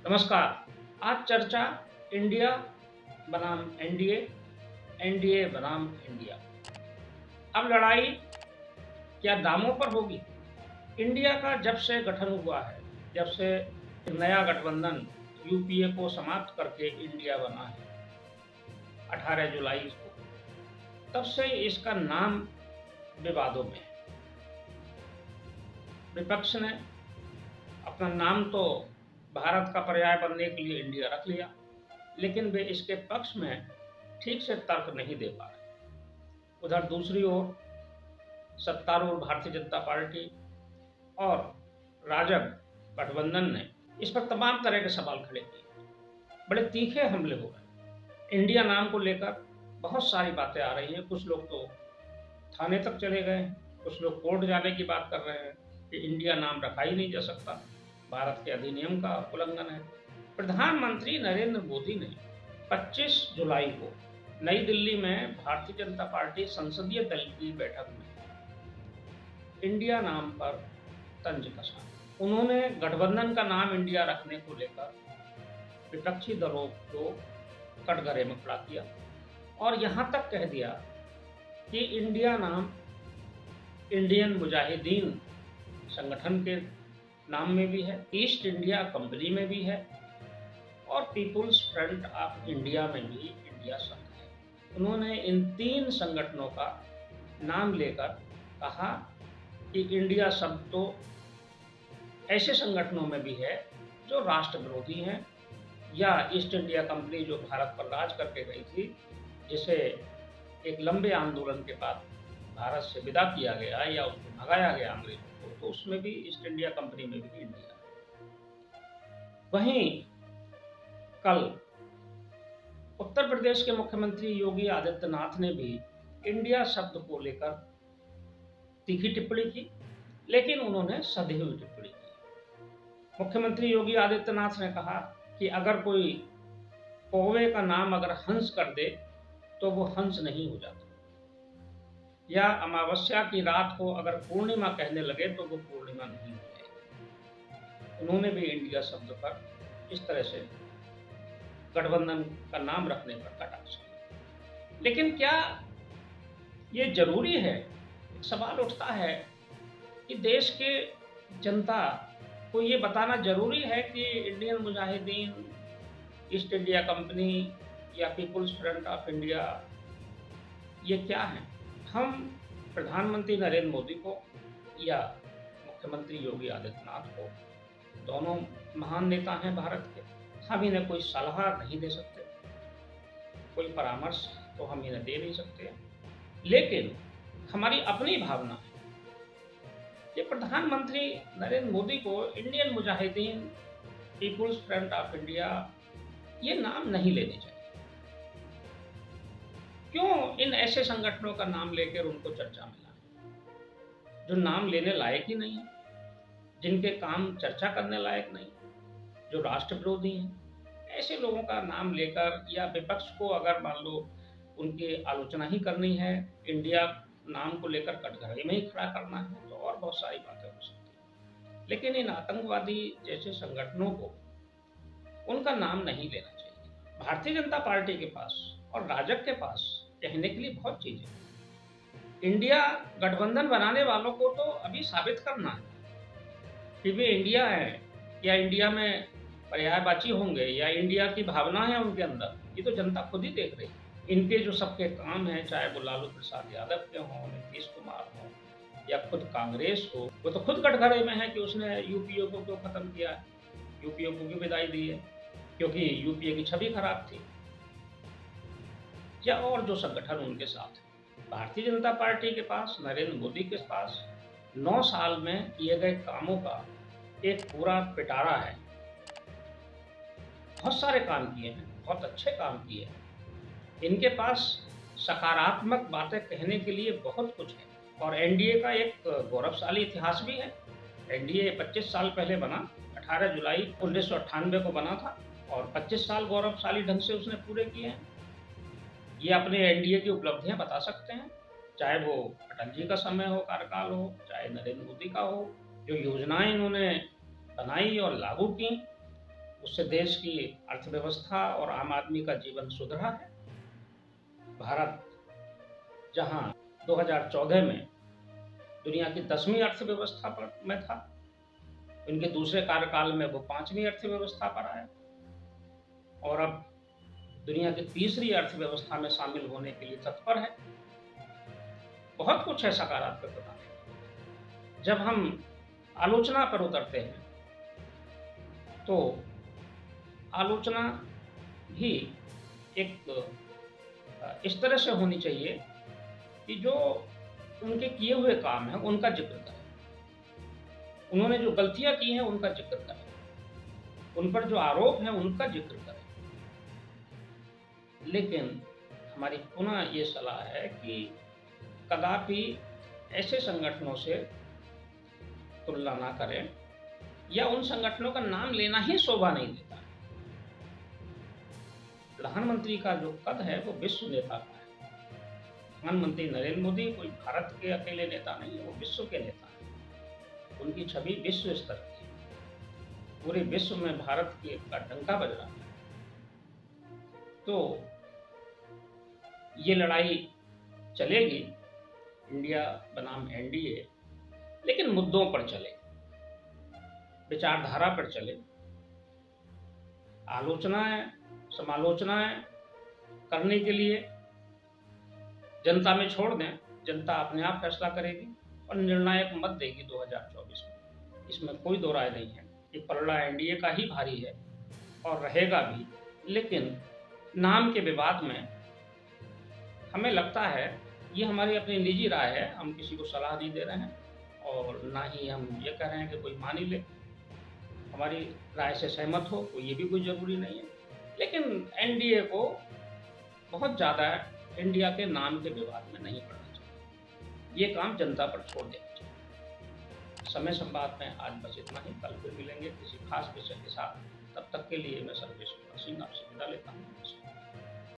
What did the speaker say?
नमस्कार। आज चर्चा इंडिया बनाम एनडीए, एनडीए बनाम इंडिया। अब लड़ाई क्या दामों पर होगी? इंडिया का जब से गठन हुआ है, जब से नया गठबंधन यूपीए को समाप्त करके इंडिया बना है 18 जुलाई को, तब से इसका नाम विवादों में है। विपक्ष ने अपना नाम तो भारत का पर्याय बनने के लिए इंडिया रख लिया, लेकिन वे इसके पक्ष में ठीक से तर्क नहीं दे पा रहे। उधर दूसरी ओर सत्तारूढ़ भारतीय जनता पार्टी और राजग गठबंधन ने इस पर तमाम तरह के सवाल खड़े किए। बड़े तीखे हमले हो रहे। इंडिया नाम को लेकर बहुत सारी बातें आ रही हैं। कुछ लोग तो थाने तक चले गए हैं, कुछ लोग कोर्ट जाने की बात कर रहे हैं कि इंडिया नाम रखा ही नहीं जा सकता, भारत के अधिनियम का उल्लंघन है। प्रधानमंत्री नरेंद्र मोदी ने 25 जुलाई को नई दिल्ली में भारतीय जनता पार्टी संसदीय दल की बैठक में इंडिया नाम पर तंज कसा। उन्होंने गठबंधन का नाम इंडिया रखने को लेकर विपक्षी दलों को कटघरे में खड़ा किया और यहाँ तक कह दिया कि इंडिया नाम इंडियन मुजाहिदीन संगठन के नाम में भी है, ईस्ट इंडिया कंपनी में भी है और पीपुल्स फ्रंट ऑफ इंडिया में भी इंडिया शब्द है। उन्होंने इन 3 संगठनों का नाम लेकर कहा कि इंडिया शब्द तो ऐसे संगठनों में भी है जो राष्ट्र विरोधी हैं, या ईस्ट इंडिया कंपनी जो भारत पर राज करके गई थी, जिसे एक लंबे आंदोलन के बाद भारत से विदा किया गया या उसको भगाया गया अंग्रेजों को, तो उसमें भी ईस्ट इंडिया कंपनी में भी इंडिया। वहीं कल उत्तर प्रदेश के मुख्यमंत्री योगी आदित्यनाथ ने भी इंडिया शब्द को लेकर तीखी टिप्पणी की, लेकिन उन्होंने सधी हुई टिप्पणी की। मुख्यमंत्री योगी आदित्यनाथ ने कहा कि अगर कोई कौवे का नाम अगर हंस कर दे तो वो हंस नहीं हो जाता, या अमावस्या की रात को अगर पूर्णिमा कहने लगे तो वो पूर्णिमा नहीं हो जाएगी। उन्होंने भी इंडिया शब्द पर इस तरह से गठबंधन का नाम रखने पर कटाक्ष किया। लेकिन क्या ये जरूरी है? एक सवाल उठता है कि देश के जनता को ये बताना जरूरी है कि Indian Mujahideen, east India company या पीपुल्स फ्रंट ऑफ इंडिया ये क्या है? हम प्रधानमंत्री नरेंद्र मोदी को या मुख्यमंत्री योगी आदित्यनाथ को, दोनों महान नेता हैं भारत के, हम इन्हें कोई सलाह नहीं दे सकते, कोई परामर्श तो हम इन्हें दे नहीं सकते, लेकिन हमारी अपनी भावना है कि प्रधानमंत्री नरेंद्र मोदी को Indian Mujahideen, people's front of India ये नाम नहीं लेने चाहिए। क्यों इन ऐसे संगठनों का नाम लेकर उनको चर्चा में लाएं जो नाम लेने लायक ही नहीं है, जिनके काम चर्चा करने लायक नहीं, जो राष्ट्र विरोधी हैं? ऐसे लोगों का नाम लेकर, या विपक्ष को अगर मान लो उनकी आलोचना ही करनी है, इंडिया नाम को लेकर कटघरे में ही खड़ा करना है, तो और बहुत सारी बातें हो सकती हैं। लेकिन इन आतंकवादी जैसे संगठनों को उनका नाम नहीं लेना चाहिए। भारतीय जनता पार्टी के पास और राजग के पास कहने के लिए बहुत चीजें हैं। इंडिया गठबंधन बनाने वालों को तो अभी साबित करना है कि वे इंडिया है, या इंडिया में पर्यायवाची होंगे, या इंडिया की भावना है उनके अंदर। ये तो जनता खुद ही देख रही है। इनके जो सबके काम हैं, चाहे वो लालू प्रसाद यादव के हों, नीतीश कुमार हों, या खुद कांग्रेस हो, वो तो खुद कटघरे में है कि उसने यूपीए को क्यों खत्म किया है, यूपीए को क्यों विदाई दी है, क्योंकि यूपीए की छवि खराब थी, या और जो संगठन उनके साथ है। भारतीय जनता पार्टी के पास, नरेंद्र मोदी के पास 9 साल में किए गए कामों का एक पूरा पिटारा है। बहुत सारे काम किए हैं, बहुत अच्छे काम किए हैं। इनके पास सकारात्मक बातें कहने के लिए बहुत कुछ है, और एनडीए का एक गौरवशाली इतिहास भी है। एनडीए 25 साल पहले बना, 18 जुलाई 1998 को बना था, और 25 साल गौरवशाली ढंग से उसने पूरे किए हैं। ये अपने एनडीए की उपलब्धियां बता सकते हैं, चाहे वो अटल जी का समय हो, कार्यकाल हो, चाहे नरेंद्र मोदी का हो, जो योजनाएं इन्होंने बनाई और लागू की, उससे देश की अर्थव्यवस्था और आम आदमी का जीवन सुधरा है। भारत जहां 2014 में दुनिया की 10वीं अर्थव्यवस्था पर में था, इनके दूसरे कार्यकाल में वो 5वीं अर्थव्यवस्था पर आया और अब दुनिया की तीसरी अर्थव्यवस्था में शामिल होने के लिए तत्पर है। बहुत कुछ है सकारात्मक बताने। जब हम आलोचना पर उतरते हैं तो आलोचना भी एक इस तरह से होनी चाहिए कि जो उनके किए हुए काम हैं उनका जिक्र करें, उन्होंने जो गलतियां की हैं उनका जिक्र करें, उन पर जो आरोप हैं उनका जिक्र करें। लेकिन हमारी पुनः ये सलाह है कि कदापि ऐसे संगठनों से तुलना ना करें या उन संगठनों का नाम लेना ही शोभा नहीं देता। प्रधानमंत्री का जो पद है वो विश्व नेता का है। प्रधानमंत्री नरेंद्र मोदी कोई भारत के अकेले नेता नहीं है, वो विश्व के नेता है। उनकी छवि विश्व स्तर की है, पूरे विश्व में भारत का डंका बज रहा है। तो ये लड़ाई चलेगी, इंडिया बनाम एनडीए, लेकिन मुद्दों पर चले, विचारधारा पर चले। आलोचनाएं समालोचनाएं करने के लिए जनता में छोड़ दें, जनता अपने आप फैसला करेगी और निर्णायक मत देगी 2024 में। इसमें कोई दो राय नहीं है कि पलड़ा एनडीए का ही भारी है और रहेगा भी। लेकिन नाम के विवाद में हमें लगता है, ये हमारी अपनी निजी राय है, हम किसी को सलाह नहीं दे रहे हैं और ना ही हम ये कह रहे हैं कि कोई मान ही ले, हमारी राय से सहमत हो, कोई ये भी कोई ज़रूरी नहीं है। लेकिन एनडीए को बहुत ज़्यादा इंडिया के नाम के विवाद में नहीं पड़ना चाहिए, ये काम जनता पर छोड़ देना चाहिए। समय संवाद में आज बस इतना ही, कल फिर मिलेंगे किसी खास विषय के साथ। तब तक के लिए मैं सर्वेश सिंह आपसे विदा लेता हूँ।